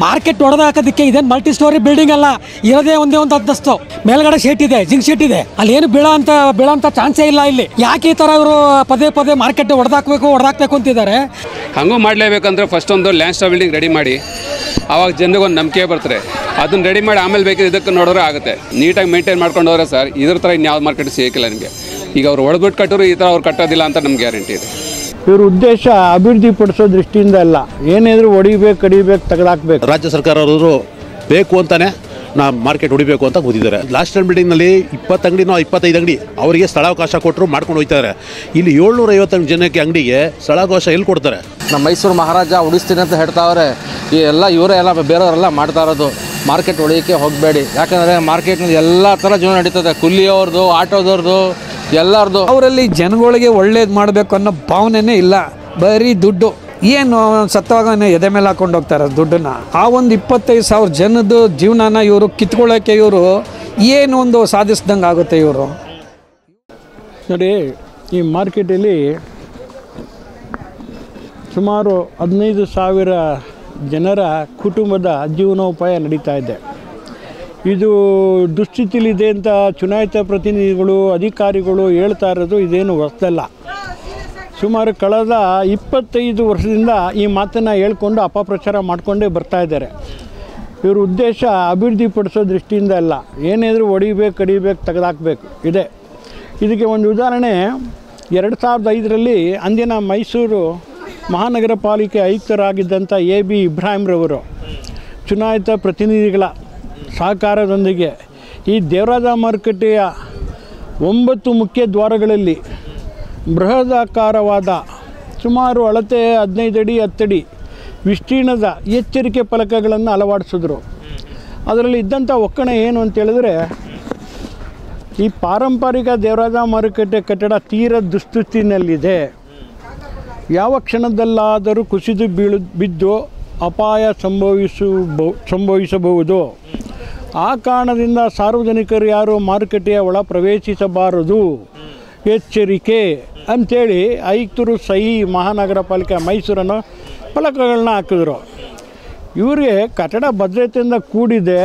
Market ಹೊಡೆದು ಹಾಕೋದಕ್ಕೆ ಇದೇನು ಮಲ್ಟಿ ಸ್ಟೋರಿ ಬಿಲ್ಡಿಂಗ್ ಅಲ್ಲ, ಇರೋದೇ ಒಂದೇ ಒಂದು ಅಂತಸ್ತು, ಮೇಲ್ಗಡೆ ಶೀಟ್ ಇದೆ, ಜಿಂಕ್ ಶೀಟ್ ಇದೆ, ಅಲ್ಲಿ ಏನು ಬೀಳಂತ ಚಾನ್ಸೇ ಇಲ್ಲ. ಇಲ್ಲಿ ಯಾಕೆ ಈ ತರ ಇವರು ಪದೇ ಮಾರ್ಕೆಟ್ ಹೊಡೆದಾಕ್ಬೇಕು ಅಂತಿದ್ದಾರೆ? ಹಂಗೂ ಮಾಡಲೇಬೇಕಂದ್ರೆ ಫಸ್ಟ್ ಒಂದು ಲ್ಯಾಂಡ್ ಸ್ಟಾರ್ ಬಿಲ್ಡಿಂಗ್ ರೆಡಿ ಮಾಡಿ, ಆವಾಗ ಜನರಿಗೆ ಒಂದು ನಂಬಿಕೆ ಬರ್ತಾರೆ. ಅದನ್ನ ರೆಡಿ ಮಾಡಿ ಆಮೇಲೆ ಬೇಕಿದ್ರೆ ಇದಕ್ಕೆ ನೋಡೋರೆ ಆಗುತ್ತೆ. ನೀಟಾಗಿ ಮೇಂಟೈನ್ ಮಾಡ್ಕೊಂಡು ಹೋದ್ರೆ ಸರ್ ಇದ್ರ ಥರ ಇನ್ಯಾವ ಮಾರ್ಕೆಟ್ ಸಿಗೋಕ್ಕಿಲ್ಲ ನಿಮಗೆ. ಈಗ ಅವ್ರು ಹೊಡೆದ್ಬಿಟ್ಟು ಕಟ್ಟೋರು ಈ ಥರ ಅವ್ರು ಕಟ್ಟೋದಿಲ್ಲ ಅಂತ ನಮ್ಗೆ ಗ್ಯಾರಂಟಿ ಇದೆ. ಇವ್ರ ಉದ್ದೇಶ ಅಭಿವೃದ್ಧಿ ಪಡಿಸೋ ದೃಷ್ಟಿಯಿಂದ ಅಲ್ಲ, ಏನಿದ್ರು ಹೊಡಿಬೇಕು ಕಡಿಬೇಕು ತೆಗೆದಾಕ್ಬೇಕು. ರಾಜ್ಯ ಸರ್ಕಾರದವರು ಬೇಕು ಅಂತಾನೆ ಮಾರ್ಕೆಟ್ ಹೊಡಿಬೇಕು ಅಂತ ಕೂತಿದ್ದಾರೆ. ಲಾಸ್ಟ್ ಟೈಮ್ ಬಿಲ್ಡಿಂಗ್ನಲ್ಲಿ 20 ಅಂಗಡಿನೋ 25 ಅಂಗಡಿ ಅವರಿಗೆ ಸ್ಥಳಾವಕಾಶ ಕೊಟ್ಟರು ಮಾಡ್ಕೊಂಡು ಹೋಗ್ತಾರೆ. ಇಲ್ಲಿ 750 ಜನಕ್ಕೆ ಅಂಗಡಿಗೆ ಸ್ಥಳಾವಕಾಶ ಎಲ್ಲಿ ಕೊಡ್ತಾರೆ? ನಮ್ಮ ಮೈಸೂರು ಮಹಾರಾಜ ಉಳಿಸ್ತೀನಿ ಅಂತ ಹೇಳ್ತಾವ್ರೆ. ಈ ಇವರೇ ಎಲ್ಲ ಬೇರೆಯವರೆಲ್ಲ ಮಾಡ್ತಾ ಇರೋದು. ಮಾರ್ಕೆಟ್ ಹೊಡಿಯೋಕ್ಕೆ ಹೋಗಬೇಡಿ, ಯಾಕಂದರೆ ಮಾರ್ಕೆಟ್ನಲ್ಲಿ ಎಲ್ಲ ಥರ ಜೀವನ ನಡೀತದೆ. ಕೂಲಿಯವ್ರದ್ದು, ಆಟೋದವ್ರದ್ದು, ಎಲ್ಲರದು. ಅವರಲ್ಲಿ ಜನಗಳಿಗೆ ಒಳ್ಳೇದು ಮಾಡಬೇಕು ಅನ್ನೋ ಭಾವನೆನೇ ಇಲ್ಲ, ಬರೀ ದುಡ್ಡು. ಏನು ಸತ್ತವಾಗ ಎದೆ ಮೇಲೆ ಹಾಕೊಂಡು ಹೋಗ್ತಾರೆ ದುಡ್ಡನ್ನು. ಆ ಒಂದು 25,000 ಜನದ ಜೀವನನ ಇವರು ಕಿತ್ಕೊಳ್ಳೋಕ್ಕೆ ಇವರು ಏನು ಒಂದು ಸಾಧಿಸ್ದಂಗೆ ಆಗುತ್ತೆ. ಇವರು ನೋಡಿ, ಈ ಮಾರ್ಕೆಟಲ್ಲಿ ಸುಮಾರು 15,000 ಜನರ ಕುಟುಂಬದ ಜೀವನೋಪಾಯ ನಡೀತಾ ಇದೆ. ಇದು ದುಸ್ಥಿತಿಲಿದೆ ಅಂತ ಚುನಾಯಿತ ಪ್ರತಿನಿಧಿಗಳು, ಅಧಿಕಾರಿಗಳು ಹೇಳ್ತಾ ಇರೋದು ಇದೇನು ಹೊಸದಲ್ಲ. ಸುಮಾರು ಕಳೆದ 25 ವರ್ಷದಿಂದ ಈ ಮಾತನ್ನು ಹೇಳ್ಕೊಂಡು ಅಪಪ್ರಚಾರ ಮಾಡಿಕೊಂಡೇ ಬರ್ತಾ ಇದ್ದಾರೆ. ಇವ್ರ ಉದ್ದೇಶ ಅಭಿವೃದ್ಧಿ ಪಡಿಸೋ ದೃಷ್ಟಿಯಿಂದ ಅಲ್ಲ, ಏನಿದ್ರು ಹೊಡಿಬೇಕು ಕಡಿಬೇಕು ತೆಗೆದಾಕಬೇಕು ಇದೆ. ಇದಕ್ಕೆ ಒಂದು ಉದಾಹರಣೆ, 2005ರಲ್ಲಿ ಅಂದಿನ ಮೈಸೂರು ಮಹಾನಗರ ಪಾಲಿಕೆ ಆಯುಕ್ತರಾಗಿದ್ದಂಥ AB ಇಬ್ರಾಹಿಂರವರು ಚುನಾಯಿತ ಪ್ರತಿನಿಧಿಗಳ ಸಹಕಾರದೊಂದಿಗೆ ಈ ದೇವರಾಜ ಮಾರುಕಟ್ಟೆಯ 9 ಮುಖ್ಯ ದ್ವಾರಗಳಲ್ಲಿ ಬೃಹದಾಕಾರವಾದ ಸುಮಾರು ಅಳತೆ 15 ಅಡಿ 10 ಅಡಿ ವಿಸ್ತೀರ್ಣದ ಎಚ್ಚರಿಕೆ ಫಲಕಗಳನ್ನು ಅಳವಡಿಸಿದ್ರು. ಅದರಲ್ಲಿ ಇದ್ದಂಥ ಒಕ್ಕಣೆ ಏನು ಅಂತೇಳಿದ್ರೆ, ಈ ಪಾರಂಪರಿಕ ದೇವರಾಜ ಮಾರುಕಟ್ಟೆ ಕಟ್ಟಡ ತೀರ ದುಸ್ಥಿತಿನಲ್ಲಿದೆ, ಯಾವ ಕ್ಷಣದಲ್ಲಾದರೂ ಕುಸಿದು ಬಿದ್ದು ಅಪಾಯ ಸಂಭವಿಸಬಹುದು. ಆ ಕಾರಣದಿಂದ ಸಾರ್ವಜನಿಕರು ಯಾರು ಮಾರುಕಟ್ಟೆಯ ಒಳ ಪ್ರವೇಶಿಸಬಾರದು, ಎಚ್ಚರಿಕೆ ಅಂಥೇಳಿ ಆಯುಕ್ತರು ಸಹಿ ಮಹಾನಗರ ಪಾಲಿಕೆ ಮೈಸೂರನ್ನು ಫಲಕಗಳನ್ನ ಹಾಕಿದ್ರು. ಇವರಿಗೆ ಕಟ್ಟಡ ಭದ್ರತೆಯಿಂದ ಕೂಡಿದೆ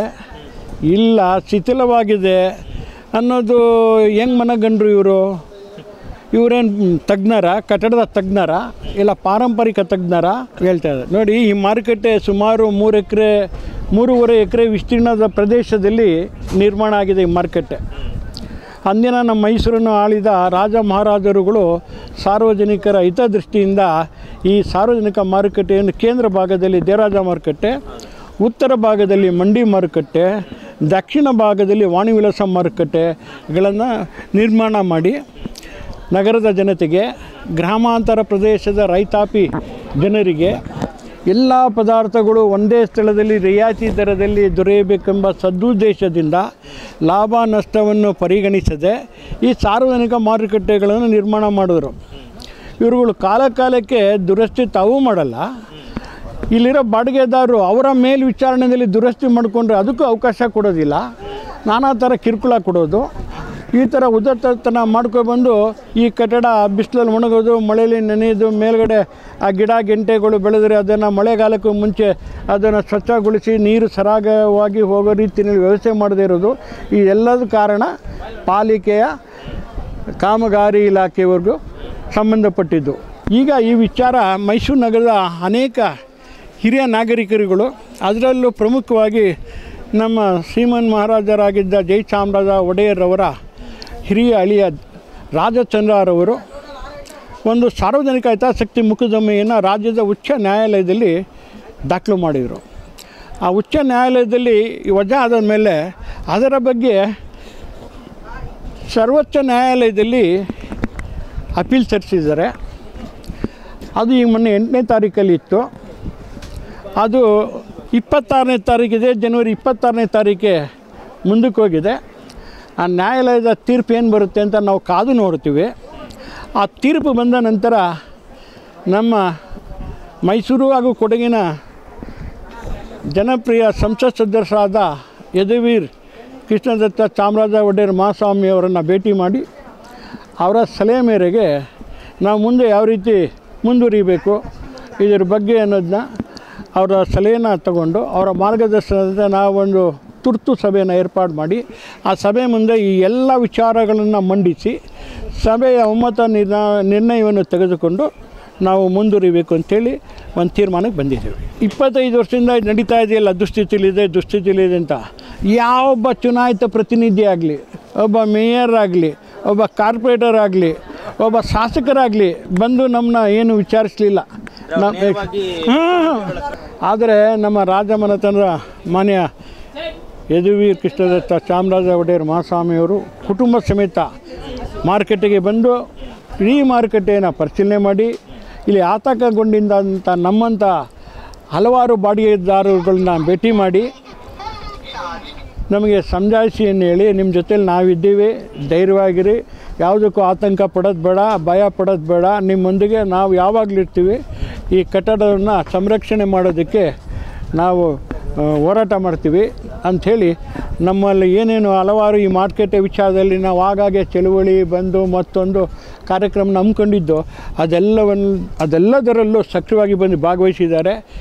ಇಲ್ಲ ಶಿಥಿಲವಾಗಿದೆ ಅನ್ನೋದು ಹೆಂಗೆ ಮನಗಂಡ್ರು ಇವರೇನು ತಜ್ಞರ, ಕಟ್ಟಡದ ತಜ್ಞರ ಇಲ್ಲ ಪಾರಂಪರಿಕ ತಜ್ಞರ ಹೇಳ್ತಾ ಇದ್ದಾರೆ. ನೋಡಿ, ಈ ಮಾರುಕಟ್ಟೆ ಸುಮಾರು 3.5 ಎಕರೆ ವಿಸ್ತೀರ್ಣದ ಪ್ರದೇಶದಲ್ಲಿ ನಿರ್ಮಾಣ ಆಗಿದೆ. ಈ ಮಾರುಕಟ್ಟೆ ಅಂದಿನ ನಮ್ಮ ಮೈಸೂರನ್ನು ಆಳಿದ ರಾಜ ಮಹಾರಾಜರುಗಳು ಸಾರ್ವಜನಿಕರ ಹಿತದೃಷ್ಟಿಯಿಂದ ಈ ಸಾರ್ವಜನಿಕ ಮಾರುಕಟ್ಟೆಯನ್ನು ಕೇಂದ್ರ ಭಾಗದಲ್ಲಿ ದೇವರಾಜ ಮಾರುಕಟ್ಟೆ, ಉತ್ತರ ಭಾಗದಲ್ಲಿ ಮಂಡಿ ಮಾರುಕಟ್ಟೆ, ದಕ್ಷಿಣ ಭಾಗದಲ್ಲಿ ವಾಣಿವಿಲಾಸ ಮಾರುಕಟ್ಟೆಗಳನ್ನು ನಿರ್ಮಾಣ ಮಾಡಿ ನಗರದ ಜನತೆಗೆ, ಗ್ರಾಮಾಂತರ ಪ್ರದೇಶದ ರೈತಾಪಿ ಜನರಿಗೆ ಎಲ್ಲ ಪದಾರ್ಥಗಳು ಒಂದೇ ಸ್ಥಳದಲ್ಲಿ ರಿಯಾಯಿತಿ ದರದಲ್ಲಿ ದೊರೆಯಬೇಕೆಂಬ ಸದುದ್ದೇಶದಿಂದ ಲಾಭ ನಷ್ಟವನ್ನು ಪರಿಗಣಿಸದೆ ಈ ಸಾರ್ವಜನಿಕ ಮಾರುಕಟ್ಟೆಗಳನ್ನು ನಿರ್ಮಾಣ ಮಾಡಿದ್ರು. ಇವರುಗಳು ಕಾಲಕ್ಕೆ ದುರಸ್ತಿ ತಾವೂ ಮಾಡಲ್ಲ, ಇಲ್ಲಿರೋ ಬಾಡಿಗೆದಾರರು ಅವರ ಮೇಲ್ವಿಚಾರಣೆಯಲ್ಲಿ ದುರಸ್ತಿ ಮಾಡಿಕೊಂಡ್ರೆ ಅದಕ್ಕೂ ಅವಕಾಶ ಕೊಡೋದಿಲ್ಲ, ನಾನಾ ಥರ ಕಿರುಕುಳ ಕೊಡೋದು, ಈ ಥರ ಉದ್ದತನ ಮಾಡ್ಕೊಬಂದು ಈ ಕಟ್ಟಡ ಬಿಸಿಲಲ್ಲಿ ಒಣಗೋದು, ಮಳೆಯಲ್ಲಿ ನೆನೆಯೋದು, ಮೇಲ್ಗಡೆ ಆ ಗಿಡ ಗೆಂಟೆಗಳು ಬೆಳೆದರೆ ಅದನ್ನು ಮಳೆಗಾಲಕ್ಕೂ ಮುಂಚೆ ಅದನ್ನು ಸ್ವಚ್ಛಗೊಳಿಸಿ ನೀರು ಸರಾಗವಾಗಿ ಹೋಗೋ ರೀತಿಯಲ್ಲಿ ವ್ಯವಸ್ಥೆ ಮಾಡದೇ ಇರೋದು, ಈ ಎಲ್ಲದ ಕಾರಣ ಪಾಲಿಕೆಯ ಕಾಮಗಾರಿ ಇಲಾಖೆವರೆಗೂ ಸಂಬಂಧಪಟ್ಟಿದ್ದು. ಈಗ ಈ ವಿಚಾರ ಮೈಸೂರು ನಗರದ ಅನೇಕ ಹಿರಿಯ ನಾಗರಿಕರುಗಳು, ಅದರಲ್ಲೂ ಪ್ರಮುಖವಾಗಿ ನಮ್ಮ ಶ್ರೀಮನ್ ಮಹಾರಾಜರಾಗಿದ್ದ ಜಯಚಾಮರಾಜ ಒಡೆಯರ್ರವರ ಹಿರಿಯ ಅಳಿಯ ರಾಜಚಂದ್ರರವರು ಒಂದು ಸಾರ್ವಜನಿಕ ಹಿತಾಸಕ್ತಿ ಮೊಕದ್ದಮೆಯನ್ನು ರಾಜ್ಯದ ಉಚ್ಚ ನ್ಯಾಯಾಲಯದಲ್ಲಿ ದಾಖಲು ಮಾಡಿದರು. ಆ ಉಚ್ಚ ನ್ಯಾಯಾಲಯದಲ್ಲಿ ವಜಾ ಆದ ಮೇಲೆ ಅದರ ಬಗ್ಗೆ ಸರ್ವೋಚ್ಚ ನ್ಯಾಯಾಲಯದಲ್ಲಿ ಅಪೀಲ್ ಸಲ್ಲಿಸಿದ್ದಾರೆ. ಅದು ಈಗ ಮೊನ್ನೆ 8ನೇ ತಾರೀಕಲ್ಲಿ ಇತ್ತು. ಅದು 26ನೇ ತಾರೀಕಿದೆ, ಜನವರಿ 26ನೇ ತಾರೀಕಿಗೆ ಮುಂದಕ್ಕೆ ಹೋಗಿದೆ. ಆ ನ್ಯಾಯಾಲಯದ ತೀರ್ಪು ಏನು ಬರುತ್ತೆ ಅಂತ ನಾವು ಕಾದು ನೋಡ್ತೀವಿ. ಆ ತೀರ್ಪು ಬಂದ ನಂತರ ನಮ್ಮ ಮೈಸೂರು ಹಾಗೂ ಕೊಡಗಿನ ಜನಪ್ರಿಯ ಸಂಸತ್ ಸದಸ್ಯರಾದ ಯದುವೀರ್ ಕೃಷ್ಣದತ್ತ ಚಾಮರಾಜ ಒಡೆಯರ್ ಮಹಾಸ್ವಾಮಿಯವರನ್ನು ಭೇಟಿ ಮಾಡಿ ಅವರ ಸಲಹೆ ಮೇರೆಗೆ ನಾವು ಮುಂದೆ ಯಾವ ರೀತಿ ಮುಂದುವರಿಬೇಕು ಇದರ ಬಗ್ಗೆ ಅನ್ನೋದನ್ನ ಅವರ ಸಲಹೆನ ತಗೊಂಡು ಅವರ ಮಾರ್ಗದರ್ಶನದಿಂದ ನಾವೊಂದು ತುರ್ತು ಸಭೆಯನ್ನು ಏರ್ಪಾಡು ಮಾಡಿ ಆ ಸಭೆ ಮುಂದೆ ಈ ಎಲ್ಲ ವಿಚಾರಗಳನ್ನು ಮಂಡಿಸಿ ಸಭೆಯ ಒಮ್ಮತ ನಿರ್ಣಯವನ್ನು ತೆಗೆದುಕೊಂಡು ನಾವು ಮುಂದುವರಿಬೇಕು ಅಂಥೇಳಿ ಒಂದು ತೀರ್ಮಾನಕ್ಕೆ ಬಂದಿದ್ದೇವೆ. 25 ವರ್ಷದಿಂದ ನಡೀತಾ ಇದೆಯಲ್ಲ ದುಸ್ಥಿತಿಲಿದೆ ಅಂತ ಯಾವೊಬ್ಬ ಚುನಾಯಿತ ಪ್ರತಿನಿಧಿ ಆಗಲಿ, ಒಬ್ಬ ಮೇಯರ್ ಆಗಲಿ, ಒಬ್ಬ ಕಾರ್ಪೊರೇಟರ್ ಆಗಲಿ, ಒಬ್ಬ ಶಾಸಕರಾಗಲಿ ಬಂದು ನಮ್ಮನ್ನ ಏನು ವಿಚಾರಿಸಲಿಲ್ಲ. ಆದರೆ ನಮ್ಮ ರಾಜಮನೆತನದ ಮಾನ್ಯ ಯದುವೀರ್ ಕೃಷ್ಣದತ್ತ ಚಾಮರಾಜ ಒಡೆಯರ್ ಮಹಾಸ್ವಾಮಿಯವರು ಕುಟುಂಬ ಸಮೇತ ಮಾರುಕಟ್ಟೆಗೆ ಬಂದು ಇಡೀ ಮಾರುಕಟ್ಟೆಯನ್ನು ಪರಿಶೀಲನೆ ಮಾಡಿ ಇಲ್ಲಿ ಆತಂಕಗೊಂಡಿದ್ದಂಥ ನಮ್ಮಂಥ ಹಲವಾರು ಬಾಡಿಗೆದಾರರುಗಳನ್ನ ಭೇಟಿ ಮಾಡಿ ನಮಗೆ ಸಮಜಾಯಿಷಿಯನ್ನು ಹೇಳಿ, ನಿಮ್ಮ ಜೊತೇಲಿ ನಾವಿದ್ದೀವಿ, ಧೈರ್ಯವಾಗಿರಿ, ಯಾವುದಕ್ಕೂ ಆತಂಕ ಪಡೋದು ಬೇಡ, ಭಯ ಪಡೋದು ಬೇಡ, ನಿಮ್ಮೊಂದಿಗೆ ನಾವು ಯಾವಾಗಲೂ ಇರ್ತೀವಿ, ಈ ಕಟ್ಟಡವನ್ನು ಸಂರಕ್ಷಣೆ ಮಾಡೋದಕ್ಕೆ ನಾವು ಹೋರಾಟ ಮಾಡ್ತೀವಿ ಅಂಥೇಳಿ ನಮ್ಮಲ್ಲಿ ಏನೇನು ಹಲವಾರು ಈ ಮಾರುಕಟ್ಟೆ ವಿಚಾರದಲ್ಲಿ ನಾವು ಆಗಾಗ್ಗೆ ಚಳುವಳಿ ಬಂದು ಮತ್ತೊಂದು ಕಾರ್ಯಕ್ರಮ ಹಮ್ಮಿಕೊಂಡಿದ್ದು ಅದೆಲ್ಲದರಲ್ಲೂ ಸಕ್ರಿಯವಾಗಿ ಬಂದು ಭಾಗವಹಿಸಿದ್ದಾರೆ.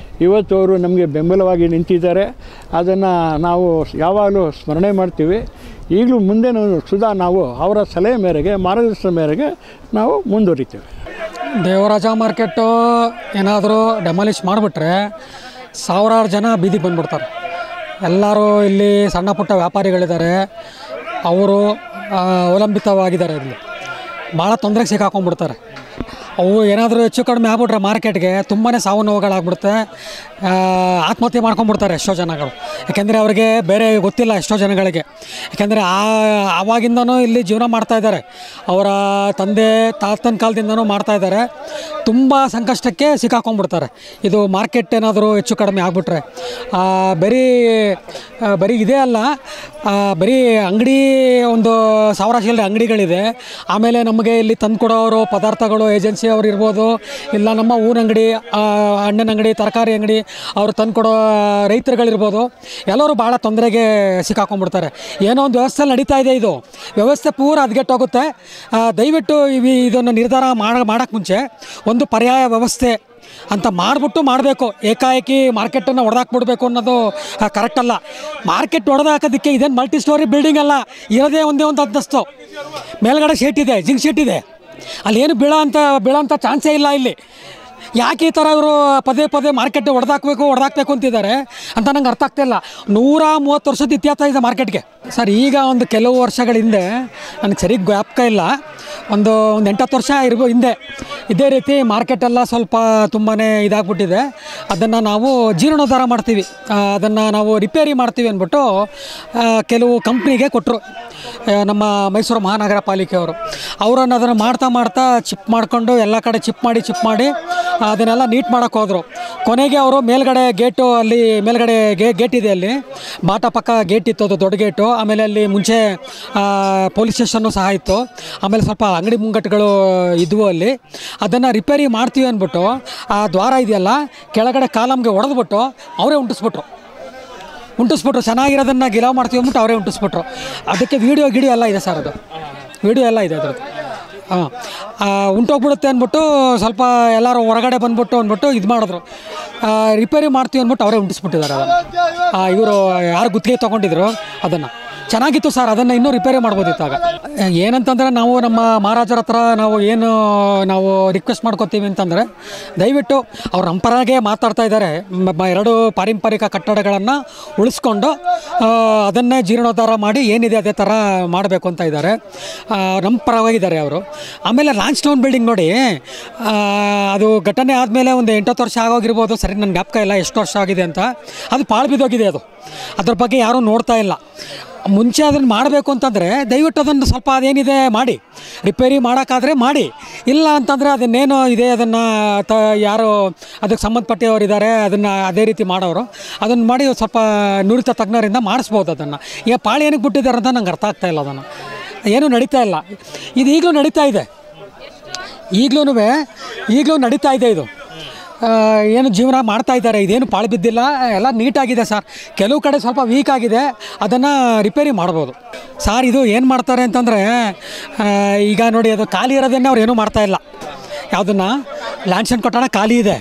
ಇವತ್ತು ಅವರು ನಮಗೆ ಬೆಂಬಲವಾಗಿ ನಿಂತಿದ್ದಾರೆ. ಅದನ್ನು ನಾವು ಯಾವಾಗಲೂ ಸ್ಮರಣೆ ಮಾಡ್ತೀವಿ. ಈಗಲೂ ಮುಂದೆ ನಾವು ಅವರ ಸಲಹೆ ಮೇರೆಗೆ ಮಾರ್ಗದರ್ಶನ ಮೇರೆಗೆ ನಾವು ಮುಂದುವರಿತೇವೆ. ದೇವರಾಜ ಮಾರ್ಕೆಟು ಏನಾದರೂ ಡೆಮಾಲಿಷ್ ಮಾಡಿಬಿಟ್ರೆ ಸಾವಿರಾರು ಜನ ಬೀದಿಗೆ ಬಂದುಬಿಡ್ತಾರೆ. ಎಲ್ಲರೂ ಇಲ್ಲಿ ಸಣ್ಣ ಪುಟ್ಟ ವ್ಯಾಪಾರಿಗಳಿದ್ದಾರೆ, ಅವರು ಅವಲಂಬಿತವಾಗಿದ್ದಾರೆ. ಇಲ್ಲಿ ಭಾಳ ತೊಂದರೆಗೆ ಸಿಕ್ಕಾಕೊಂಡ್ಬಿಡ್ತಾರೆ. ಅವು ಏನಾದರೂ ಹೆಚ್ಚು ಕಡಿಮೆ ಆಗ್ಬಿಟ್ರೆ ಮಾರ್ಕೆಟ್ಗೆ ತುಂಬಾ ಸಾವು ನೋವುಗಳಾಗ್ಬಿಡುತ್ತೆ. ಆತ್ಮಹತ್ಯೆ ಮಾಡ್ಕೊಂಡ್ಬಿಡ್ತಾರೆ ಎಷ್ಟೋ ಜನಗಳು. ಯಾಕೆಂದರೆ ಅವ್ರಿಗೆ ಬೇರೆ ಗೊತ್ತಿಲ್ಲ ಎಷ್ಟೋ ಜನಗಳಿಗೆ. ಯಾಕೆಂದರೆ ಆವಾಗಿಂದನೂ ಇಲ್ಲಿ ಜೀವನ ಮಾಡ್ತಾಯಿದ್ದಾರೆ, ಅವರ ತಂದೆ ತಾತನ ಕಾಲದಿಂದನೂ ಮಾಡ್ತಾಯಿದ್ದಾರೆ. ತುಂಬ ಸಂಕಷ್ಟಕ್ಕೆ ಸಿಕ್ಕಾಕೊಂಡ್ಬಿಡ್ತಾರೆ. ಇದು ಮಾರ್ಕೆಟ್ ಏನಾದರೂ ಹೆಚ್ಚು ಕಡಿಮೆ ಆಗಿಬಿಟ್ರೆ ಬರೀ ಇದೇ ಅಲ್ಲ, ಬರೀ ಅಂಗಡಿ ಒಂದು 1000 ಚಿಲ್ಲರೆ ಅಂಗಡಿಗಳಿದೆ. ಆಮೇಲೆ ನಮಗೆ ಇಲ್ಲಿ ತಂದು ಕೊಡೋರು ಪದಾರ್ಥಗಳು ಏಜೆನ್ಸಿ ಅವ್ರು ಇರ್ಬೋದು, ಇಲ್ಲ ನಮ್ಮ ಊರಂಗಡಿ, ಹಣ್ಣಿನ ಅಂಗಡಿ, ತರಕಾರಿ ಅಂಗಡಿ ಅವರು ತಂದು ಕೊಡೋ ರೈತರುಗಳಿರ್ಬೋದು. ಎಲ್ಲರೂ ಭಾಳ ತೊಂದರೆಗೆ ಸಿಕ್ಕಾಕೊಂಡ್ಬಿಡ್ತಾರೆ. ಏನೋ ಒಂದು ವ್ಯವಸ್ಥೆ ನಡೀತಾ ಇದೆ, ಇದು ವ್ಯವಸ್ಥೆ ಪೂರ ಹದಗೆಟ್ಟೋಗುತ್ತೆ. ದಯವಿಟ್ಟು ಇದನ್ನು ನಿರ್ಧಾರ ಮಾಡೋಕ್ಕೆ ಮುಂಚೆ ಒಂದು ಪರ್ಯಾಯ ವ್ಯವಸ್ಥೆ ಅಂತ ಮಾಡಬೇಕು. ಏಕಾಏಕಿ ಮಾರ್ಕೆಟನ್ನು ಹೊಡೆದಾಕ್ಬಿಡ್ಬೇಕು ಅನ್ನೋದು ಕರೆಕ್ಟ್ ಅಲ್ಲ. ಮಾರ್ಕೆಟ್ ಹೊಡೆದಾಕೋದಕ್ಕೆ ಇದೇನು ಮಲ್ಟಿ ಸ್ಟೋರಿ ಬಿಲ್ಡಿಂಗ್ ಅಲ್ಲ, ಇರೋದೇ ಒಂದೇ ಒಂದು ಅಂತಸ್ತು. ಮೇಲ್ಗಡೆ ಶೇಟ್ ಇದೆ, ಜಿಂಕ್ ಶೇಟ್ ಇದೆ, ಅಲ್ಲೇನು ಬೀಳೋಂಥ ಚಾನ್ಸೇ ಇಲ್ಲ ಇಲ್ಲಿ. ಯಾಕೆ ಈ ಥರ ಇವರು ಪದೇ ಮಾರ್ಕೆಟ್ ಹೊಡೆದಾಕ್ಬೇಕು ಅಂತಿದ್ದಾರೆ ಅಂತ ನಂಗೆ ಅರ್ಥ ಆಗ್ತಾಯಿಲ್ಲ. 130 ವರ್ಷದ ಇತಿಹಾಸ ಇದೆ ಮಾರ್ಕೆಟ್ಗೆ ಸರ್. ಈಗ ಒಂದು ಕೆಲವು ವರ್ಷಗಳ ಹಿಂದೆ, ನನಗೆ ಸರಿ ಜ್ಞಾಪಕ ಇಲ್ಲ, ಒಂದು 8-10 ವರ್ಷ ಹಿಂದೆ ಇದೇ ರೀತಿ ಮಾರ್ಕೆಟೆಲ್ಲ ಸ್ವಲ್ಪ ತುಂಬಾ ಇದಾಗ್ಬಿಟ್ಟಿದೆ. ಅದನ್ನು ನಾವು ಜೀರ್ಣೋದ್ಧಾರ ಮಾಡ್ತೀವಿ, ಅದನ್ನು ನಾವು ರಿಪೇರಿ ಮಾಡ್ತೀವಿ ಅಂದ್ಬಿಟ್ಟು ಕೆಲವು ಕಂಪ್ನಿಗೆ ಕೊಟ್ಟರು, ನಮ್ಮ ಮೈಸೂರು ಮಹಾನಗರ ಪಾಲಿಕೆಯವರು. ಅವರನ್ನು ಅದನ್ನು ಮಾಡ್ತಾ ಚಿಪ್ ಮಾಡಿಕೊಂಡು ಎಲ್ಲ ಕಡೆ ಚಿಪ್ ಮಾಡಿ ಅದನ್ನೆಲ್ಲ ನೀಟ್ ಮಾಡೋಕ್ಕೆ ಹೋದರು. ಕೊನೆಗೆ ಅವರು ಮೇಲ್ಗಡೆ ಗೇಟು, ಅಲ್ಲಿ ಮೇಲ್ಗಡೆ ಗೇಟ್ ಇದೆ, ಅಲ್ಲಿ ಬಾಟ ಪಕ್ಕ ಗೇಟ್ ಇತ್ತು, ಅದು ದೊಡ್ಡ ಗೇಟು. ಆಮೇಲೆ ಅಲ್ಲಿ ಮುಂಚೆ ಪೊಲೀಸ್ ಸ್ಟೇಷನ್ನು ಸಹ ಇತ್ತು. ಆಮೇಲೆ ಸ್ವಲ್ಪ ಅಂಗಡಿ ಮುಂಗಟ್ಟುಗಳು ಇದ್ವು ಅಲ್ಲಿ. ಅದನ್ನು ರಿಪೇರಿ ಮಾಡ್ತೀವಿ ಅಂದ್ಬಿಟ್ಟು ಆ ದ್ವಾರ ಇದೆಯಲ್ಲ ಕೆಳಗಡೆ ಕಾಲಮ್ಗೆ ಹೊಡೆದ್ಬಿಟ್ಟು ಅವರೇ ಉಂಟಿಸ್ಬಿಟ್ರು. ಚೆನ್ನಾಗಿರೋದನ್ನು ಗಿಲಾವ್ ಮಾಡ್ತೀವಿ ಅಂದ್ಬಿಟ್ಟು ಅವರೇ ಉಂಟಿಸ್ಬಿಟ್ರು. ಅದಕ್ಕೆ ವೀಡಿಯೋ ಎಲ್ಲ ಇದೆ ಸರ್, ಅದು ವೀಡಿಯೋ ಎಲ್ಲ ಇದೆ ಅದ್ರದ್ದು. ಉಂಟೋಗ್ಬಿಡುತ್ತೆ ಅಂದ್ಬಿಟ್ಟು ಸ್ವಲ್ಪ ಎಲ್ಲರೂ ಹೊರಗಡೆ ಅಂದ್ಬಿಟ್ಟು ಇದು ಮಾಡಿದ್ರು. ರಿಪೇರಿ ಮಾಡ್ತೀವಿ ಅಂದ್ಬಿಟ್ಟು ಅವರೇ ಉಂಟಿಸ್ಬಿಟ್ಟಿದ್ದಾರೆ ಅದನ್ನು. ಇವರು ಯಾರು ಗುತ್ತಿಗೆ ತೊಗೊಂಡಿದ್ರು ಅದನ್ನು. ಚೆನ್ನಾಗಿತ್ತು ಸರ್, ಅದನ್ನು ಇನ್ನೂ ರಿಪೇರಿ ಮಾಡ್ಬೋದಿತ್ತು. ಆಗ ಏನಂತಂದರೆ ನಾವು ನಮ್ಮ ಮಹಾರಾಜರ ಹತ್ರ ನಾವು ರಿಕ್ವೆಸ್ಟ್ ಮಾಡ್ಕೊತೀವಿ ಅಂತಂದರೆ, ದಯವಿಟ್ಟು ಅವ್ರು ನಮ್ಮ ಪರಗೆ ಮಾತಾಡ್ತಾ ಇದ್ದಾರೆ. 2 ಪಾರಂಪರಿಕ ಕಟ್ಟಡಗಳನ್ನು ಉಳಿಸ್ಕೊಂಡು ಅದನ್ನೇ ಜೀರ್ಣೋದ್ಧಾರ ಮಾಡಿ ಏನಿದೆ ಅದೇ ಥರ ಮಾಡಬೇಕು ಅಂತ ಇದ್ದಾರೆ. ನಮ್ಮ ಪರವಾಗಿದ್ದಾರೆ ಅವರು. ಆಮೇಲೆ ಲಾಂಚ್ ಟೌನ್ ಬಿಲ್ಡಿಂಗ್ ನೋಡಿ, ಅದು ಘಟನೆ ಆದಮೇಲೆ ಒಂದು 8-10 ವರ್ಷ ಆಗೋಗಿರ್ಬೋದು, ಸರಿ ನನ್ನ ಜ್ಞಾಪಕ ಇಲ್ಲ ಎಷ್ಟು ವರ್ಷ ಆಗಿದೆ ಅಂತ. ಅದು ಪಾಳು ಬಿದ್ದೋಗಿದೆ. ಅದ್ರ ಬಗ್ಗೆ ಯಾರೂ ನೋಡ್ತಾ ಇಲ್ಲ. ಮುಂಚೆ ಅದನ್ನು ಮಾಡಬೇಕು ಅಂತಂದರೆ ದಯವಿಟ್ಟು ಅದನ್ನು ಸ್ವಲ್ಪ ಅದೇನಿದೆ ಮಾಡಿ, ರಿಪೇರಿ ಮಾಡೋಕ್ಕಾದರೆ ಮಾಡಿ. ಇಲ್ಲ ಅಂತಂದರೆ ಅದನ್ನೇನು ಇದೆ ಅದನ್ನು ಯಾರು ಅದಕ್ಕೆ ಸಂಬಂಧಪಟ್ಟವರಿದ್ದಾರೆ, ಅದನ್ನು ಅದೇ ರೀತಿ ಮಾಡೋರು ಅದನ್ನು ಮಾಡಿ ಸ್ವಲ್ಪ ನುರಿತ ತಜ್ಞರಿಂದ ಮಾಡಿಸ್ಬೋದು. ಅದನ್ನು ಈಗ ಪಾಳಿ ಏನಕ್ಕೆ ಬಿಟ್ಟಿದ್ದಾರೆ ಅಂತ ನಂಗೆ ಅರ್ಥ ಆಗ್ತಾಯಿಲ್ಲ. ಅದನ್ನು ಏನೂ ನಡೀತಾ ಇಲ್ಲ. ಇದು ಈಗಲೂ ನಡೀತಾ ಇದೆ, ಈಗಲೂ ನಡೀತಾ ಇದೆ. ಇದು ಏನು ಜೀವನ ಮಾಡ್ತಾ ಇದ್ದಾರೆ, ಇದೇನು ಪಾಳು ಬಿದ್ದಿಲ್ಲ, ಎಲ್ಲ ನೀಟಾಗಿದೆ ಸರ್. ಕೆಲವು ಕಡೆ ಸ್ವಲ್ಪ ವೀಕ್ ಆಗಿದೆ, ಅದನ್ನು ರಿಪೇರಿ ಮಾಡ್ಬೋದು ಸರ್. ಇದು ಏನು ಮಾಡ್ತಾರೆ ಅಂತಂದರೆ, ಈಗ ನೋಡಿ ಅದು ಖಾಲಿ ಇರೋದನ್ನೇ ಅವ್ರು ಏನೂ ಮಾಡ್ತಾಯಿಲ್ಲ. ಯಾವುದನ್ನು ಲ್ಯಾಂಡ್ಸನ್ ಕಟ್ಟಡ ಖಾಲಿ ಇದೆ,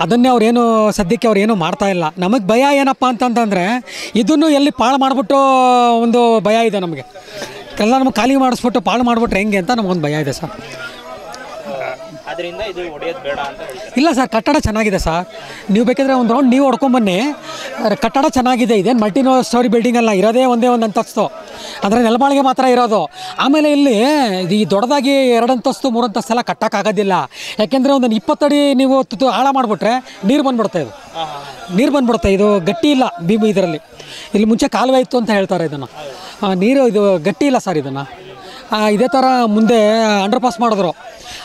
ಅದನ್ನೇ ಅವ್ರೇನು ಸದ್ಯಕ್ಕೆ ಅವ್ರೇನು ಮಾಡ್ತಾ ಇಲ್ಲ. ನಮಗೆ ಭಯ ಏನಪ್ಪ ಅಂತಂತಂದರೆ ಇದನ್ನು ಎಲ್ಲಿ ಪಾಳು ಮಾಡಿಬಿಟ್ಟು ಒಂದು ಭಯ ಇದೆ ನಮಗೆ. ಎಲ್ಲ ನಮಗೆ ಖಾಲಿ ಮಾಡಿಸ್ಬಿಟ್ಟು ಪಾಳು ಮಾಡಿಬಿಟ್ರೆ ಹೆಂಗೆ ಅಂತ ನಮಗೊಂದು ಭಯ ಇದೆ ಸರ್. ಅದರಿಂದ ಇದು ಹೊಡೆಯೋದು ಬೇಡ ಅಂತ ಹೇಳ್ತಾರೆ. ಇಲ್ಲ ಸರ್, ಕಟ್ಟಡ ಚೆನ್ನಾಗಿದೆ ಸರ್. ನೀವು ಬೇಕಿದ್ರೆ ಒಂದು ರೌಂಡ್ ನೀವು ಹೊಡ್ಕೊಂಬನ್ನಿ. ಕಟ್ಟಡ ಚೆನ್ನಾಗಿದೆ. ಇದೇನು ಮಲ್ಟಿ ಸ್ಟೋರಿ ಬಿಲ್ಡಿಂಗ್ ಅಲ್ಲ, ಇರೋದೇ ಒಂದೇ ಒಂದು ಅಂತಸ್ತು, ಅಂದರೆ ನೆಲಮಾಳಿಗೆ ಮಾತ್ರ ಇರೋದು. ಆಮೇಲೆ ಇಲ್ಲಿ ಈ ದೊಡ್ಡದಾಗಿ 2 ಅಂತಸ್ತು 3 ಅಂತಸ್ತೆಲ್ಲ ಕಟ್ಟೋಕ್ಕಾಗೋದಿಲ್ಲ. ಯಾಕೆಂದರೆ ಒಂದು 20 ಅಡಿ ನೀವು ಆಳ ಮಾಡಿಬಿಟ್ರೆ ನೀರು ಬಂದ್ಬಿಡುತ್ತೆ. ನೀರು ಬಂದ್ಬಿಡುತ್ತೆ. ಇದು ಗಟ್ಟಿ ಇಲ್ಲ ಭೀಮು. ಇದರಲ್ಲಿ ಇಲ್ಲಿ ಮುಂಚೆ ಕಾಲುವೆ ಇತ್ತು ಅಂತ ಹೇಳ್ತಾರೆ. ಇದನ್ನು ನೀರು ಇದು ಗಟ್ಟಿ ಇಲ್ಲ ಸರ್. ಇದನ್ನು ಇದೇ ಥರ ಮುಂದೆ ಅಂಡರ್ ಪಾಸ್ ಮಾಡಿದ್ರು.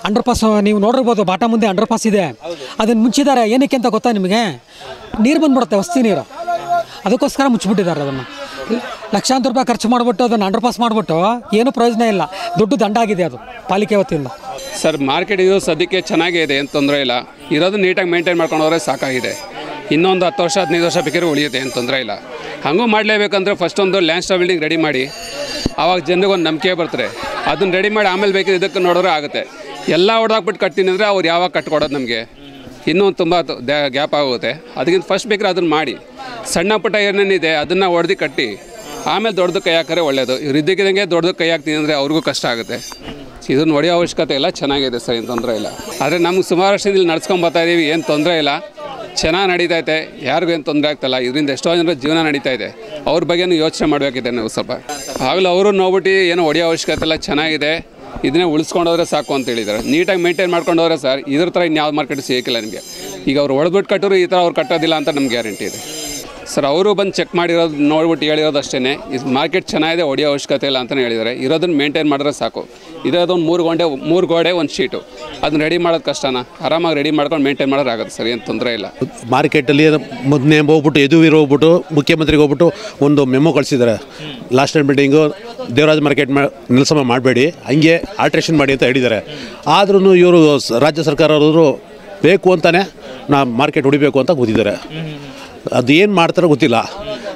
ಅಂಡರ್ ಪಾಸ್ ನೀವು ನೋಡಿರ್ಬೋದು, ಬಾಟ ಮುಂದೆ ಅಂಡರ್ ಪಾಸ್ ಇದೆ, ಅದನ್ನು ಮುಚ್ಚಿದ್ದಾರೆ. ಏನಕ್ಕೆ ಅಂತ ಗೊತ್ತಾ ನಿಮಗೆ? ನೀರು ಬಂದ್ಬಿಡುತ್ತೆ, ವಸ್ತಿ ನೀರು. ಅದಕ್ಕೋಸ್ಕರ ಮುಚ್ಚಿಬಿಟ್ಟಿದ್ದಾರೆ. ಅದನ್ನು ಲಕ್ಷಾಂತರ ರೂಪಾಯಿ ಖರ್ಚು ಮಾಡಿಬಿಟ್ಟು ಅದನ್ನು ಅಂಡರ್ ಪಾಸ್ ಮಾಡಿಬಿಟ್ಟು ಏನೂ ಪ್ರಯೋಜನ ಇಲ್ಲ. ದೊಡ್ಡ ದಂಡ ಆಗಿದೆ ಅದು ಪಾಲಿಕೆ ವತಿಯಿಂದ. ಸರ್ ಮಾರ್ಕೆಟ್ ಇದು ಸದ್ಯಕ್ಕೆ ಚೆನ್ನಾಗೇ ಇದೆ, ಏನು ತೊಂದರೆ ಇಲ್ಲ. ಇರೋದು ನೀಟಾಗಿ ಮೇಂಟೈನ್ ಮಾಡ್ಕೊಂಡು ಹೋದ್ರೆ ಸಾಕಾಗಿದೆ. ಇನ್ನೊಂದು 10 ವರ್ಷ 15 ವರ್ಷ ಬೇಕಾದ್ರೆ ಉಳಿಯುತ್ತೆ, ಏನು ತೊಂದರೆ ಇಲ್ಲ. ಹಾಗೂ ಮಾಡಲೇಬೇಕಂದ್ರೆ ಫಸ್ಟ್ ಒಂದು ಲ್ಯಾಂಡ್ ಸ್ಟಾರ್ ಬಿಲ್ಡಿಂಗ್ ರೆಡಿ ಮಾಡಿ, ಆವಾಗ ಜನರಿಗೊಂದು ನಂಬಿಕೆ ಬರ್ತಾರೆ. ಅದನ್ನು ರೆಡಿ ಮಾಡಿ ಆಮೇಲೆ ಬೇಕಿದ್ರೆ ಇದಕ್ಕೆ ನೋಡಿದ್ರೆ ಆಗುತ್ತೆ. ಎಲ್ಲ ಹೊಡೆದಾಕ್ಬಿಟ್ಟು ಕಟ್ತೀನಿ ಅಂದರೆ ಅವ್ರು ಯಾವಾಗ ಕಟ್ಕೊಡೋದು ನಮಗೆ ಇನ್ನೂ ತುಂಬ ಗ್ಯಾಪ್ ಆಗುತ್ತೆ. ಅದಕ್ಕಿಂತ ಫಸ್ಟ್ ಬೇಕಾದ್ರೆ ಅದನ್ನು ಮಾಡಿ, ಸಣ್ಣ ಪುಟ್ಟ ಏನೇನಿದೆ ಅದನ್ನು ಹೊಡೆದು ಕಟ್ಟಿ ಆಮೇಲೆ ದೊಡ್ಡದು ಕೈ ಹಾಕಿದ್ರೆ ಒಳ್ಳೆಯದು. ಇವ್ರು ಇದ್ದಕ್ಕಿದ್ದಂಗೆ ದೊಡ್ಡದು ಕೈ ಹಾಕ್ತೀನಿ ಅಂದರೆ ಅವ್ರಿಗೂ ಕಷ್ಟ ಆಗುತ್ತೆ. ಇದನ್ನು ಹೊಡೆಯೋ ಅವಶ್ಯಕತೆ ಇಲ್ಲ, ಚೆನ್ನಾಗಿದೆ ಸರ್, ಏನು ತೊಂದರೆ ಇಲ್ಲ. ಆದರೆ ನಮ್ಗೆ ಸುಮಾರು ವರ್ಷದಿಂದ ಇಲ್ಲಿ ನಡ್ಸ್ಕೊಂಡು ಬರ್ತಾಯಿದ್ದೀವಿ, ಏನು ತೊಂದರೆ ಇಲ್ಲ, ಚೆನ್ನಾಗಿ ನಡೀತೈತೆ, ಯಾರಿಗೂ ಏನು ತೊಂದರೆ ಆಗ್ತಾಯಿಲ್ಲ. ಇದರಿಂದ ಎಷ್ಟೋ ಜನರ ಜೀವನ ನಡೀತಾ ಇದೆ. ಅವ್ರ ಬಗ್ಗೆನೂ ಯೋಚನೆ ಮಾಡಬೇಕಿದೆ ನಾವು ಸ್ವಲ್ಪ. ಆಗಲೂ ಅವರು ನೋಡ್ಬಿಟ್ಟು ಏನು ಹೊಡೆಯೋ ಅವಶ್ಯಕತೆ ಇಲ್ಲ, ಚೆನ್ನಾಗಿದೆ, ಇದನ್ನೇ ಉಳಿಸ್ಕೊಂಡೋದ್ರೆ ಸಾಕು ಅಂತ ಹೇಳಿದ್ದಾರೆ. ನೀಟಾಗಿ ಮೇಂಟೈನ್ ಮಾಡ್ಕೊಂಡೋದ್ರೆ ಸರ್ ಇದ್ರ ಥರ ಇನ್ಯಾವ ಮಾರ್ಕೆಟ್ ಸಿಕ್ಕಿಲ್ಲ ನಿಮಗೆ. ಈಗ ಅವ್ರು ಹೊಡೆದ್ಬಿಟ್ಟು ಕಟ್ಟೋರು ಈ ಥರ ಅವ್ರು ಕಟ್ಟೋದಿಲ್ಲ ಅಂತ ನಮ್ಗೆ ಗ್ಯಾರಂಟಿ ಇದೆ ಸರ್. ಅವರು ಬಂದು ಚೆಕ್ ಮಾಡಿರೋದು ನೋಡ್ಬಿಟ್ಟು ಹೇಳಿರೋದು ಅಷ್ಟೇ. ಇದು ಮಾರ್ಕೆಟ್ ಚೆನ್ನಾಗಿದೆ, ಹೊಡೆಯೋ ಅವಶ್ಯಕತೆ ಇಲ್ಲ ಅಂತಲೇ ಹೇಳಿದ್ದಾರೆ. ಇರೋದನ್ನು ಮೇಂಟೈನ್ ಮಾಡಿದ್ರೆ ಸಾಕು. ಇರೋದೊಂದು 3 ಗೋಡೆ 1 ಶೀಟು, ಅದನ್ನ ರೆಡಿ ಮಾಡೋದು ಕಷ್ಟನ, ಆರಾಮಾಗಿ ರೆಡಿ ಮಾಡ್ಕೊಂಡು ಮೇಂಟೈನ್ ಮಾಡೋದು ಆಗುತ್ತೆ ಸರ್, ಏನು ತೊಂದರೆ ಇಲ್ಲ. ಮಾರ್ಕೆಟಲ್ಲಿ ಮೊದಲನೇ ಹೋಗ್ಬಿಟ್ಟು ಯದುವೀರ್ ಹೋಗ್ಬಿಟ್ಟು ಮುಖ್ಯಮಂತ್ರಿಗೆ ಹೋಗ್ಬಿಟ್ಟು ಒಂದು ಮೆಮೊ ಕಳಿಸಿದ್ದಾರೆ. Last time building Devaraj market ನೆಲಸಮ ಮಾಡಬೇಡಿ, ಹಂಗೆ ಆಲ್ಟ್ರೇಷನ್ ಮಾಡಿ ಅಂತ ಹೇಳಿದ್ದಾರೆ. ಆದ್ರೂ ಇವರು ರಾಜ್ಯ ಸರ್ಕಾರದವರು ಬೇಕು ಅಂತಲೇ ಮಾರ್ಕೆಟ್ ಹೊಡಿಬೇಕು ಅಂತ ಕೂತಿದ್ದಾರೆ. ಅದು ಏನು ಮಾಡ್ತಾರೋ ಗೊತ್ತಿಲ್ಲ.